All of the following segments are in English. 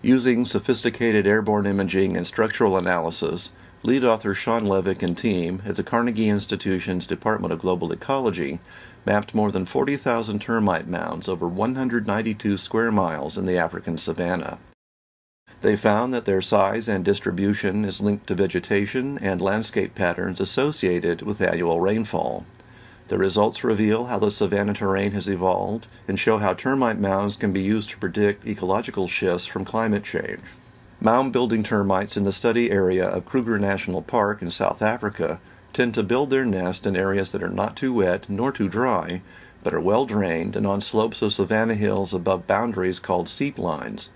Using sophisticated airborne imaging and structural analysis, lead author Sean Levick and team at the Carnegie Institution's Department of Global Ecology mapped more than 40,000 termite mounds over 192 square miles in the African savanna. They found that their size and distribution is linked to vegetation and landscape patterns associated with annual rainfall. The results reveal how the savanna terrain has evolved and show how termite mounds can be used to predict ecological shifts from climate change. Mound-building termites in the study area of Kruger National Park in South Africa tend to build their nest in areas that are not too wet nor too dry, but are well drained and on slopes of savanna hills above boundaries called seep lines.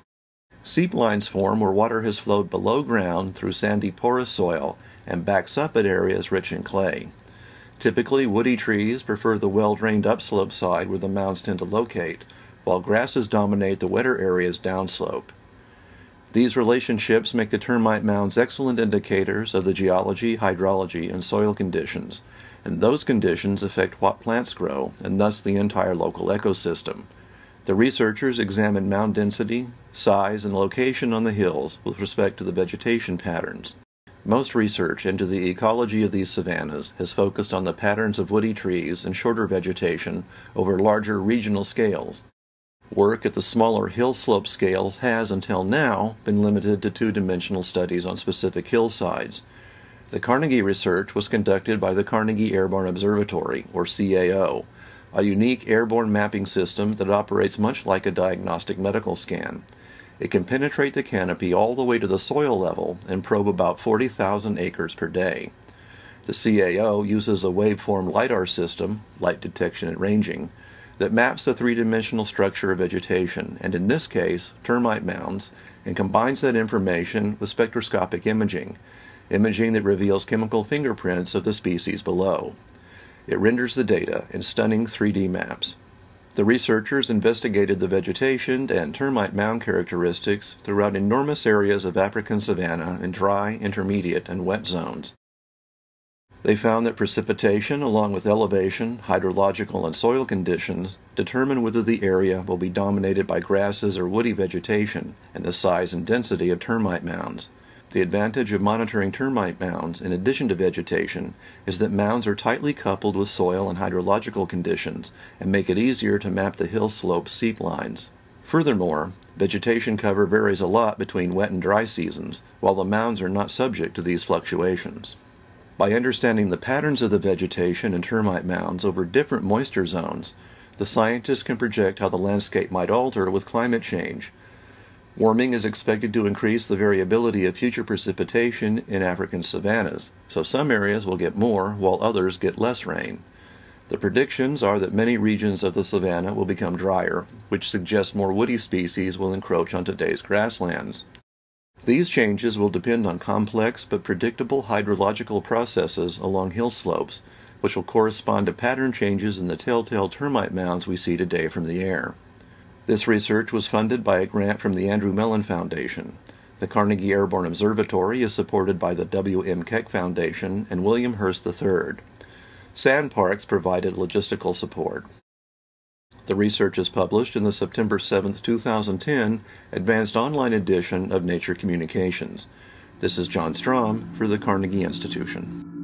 Seep lines form where water has flowed below ground through sandy porous soil and backs up at areas rich in clay. Typically, woody trees prefer the well-drained upslope side where the mounds tend to locate, while grasses dominate the wetter areas downslope. These relationships make the termite mounds excellent indicators of the geology, hydrology, and soil conditions, and those conditions affect what plants grow, and thus the entire local ecosystem. The researchers examined mound density, size, and location on the hills with respect to the vegetation patterns. Most research into the ecology of these savannas has focused on the patterns of woody trees and shorter vegetation over larger regional scales. Work at the smaller hill slope scales has, until now, been limited to two-dimensional studies on specific hillsides. The Carnegie research was conducted by the Carnegie Airborne Observatory, or CAO, a unique airborne mapping system that operates much like a diagnostic medical scan. It can penetrate the canopy all the way to the soil level and probe about 40,000 acres per day. The CAO uses a waveform LiDAR system, light detection and ranging, that maps the three-dimensional structure of vegetation, and in this case, termite mounds, and combines that information with spectroscopic imaging that reveals chemical fingerprints of the species below. It renders the data in stunning 3D maps. The researchers investigated the vegetation and termite mound characteristics throughout enormous areas of African savanna in dry, intermediate, and wet zones. They found that precipitation, along with elevation, hydrological, and soil conditions, determine whether the area will be dominated by grasses or woody vegetation and the size and density of termite mounds. The advantage of monitoring termite mounds, in addition to vegetation, is that mounds are tightly coupled with soil and hydrological conditions and make it easier to map the hill slope seep lines. Furthermore, vegetation cover varies a lot between wet and dry seasons, while the mounds are not subject to these fluctuations. By understanding the patterns of the vegetation in termite mounds over different moisture zones, the scientists can project how the landscape might alter with climate change. Warming is expected to increase the variability of future precipitation in African savannas, so some areas will get more while others get less rain. The predictions are that many regions of the savanna will become drier, which suggests more woody species will encroach on today's grasslands. These changes will depend on complex but predictable hydrological processes along hill slopes, which will correspond to pattern changes in the telltale termite mounds we see today from the air. This research was funded by a grant from the Andrew Mellon Foundation. The Carnegie Airborne Observatory is supported by the W. M. Keck Foundation and William Hurst III. Sandparks provided logistical support. The research is published in the September 7, 2010 Advanced Online edition of Nature Communications. This is John Strom for the Carnegie Institution.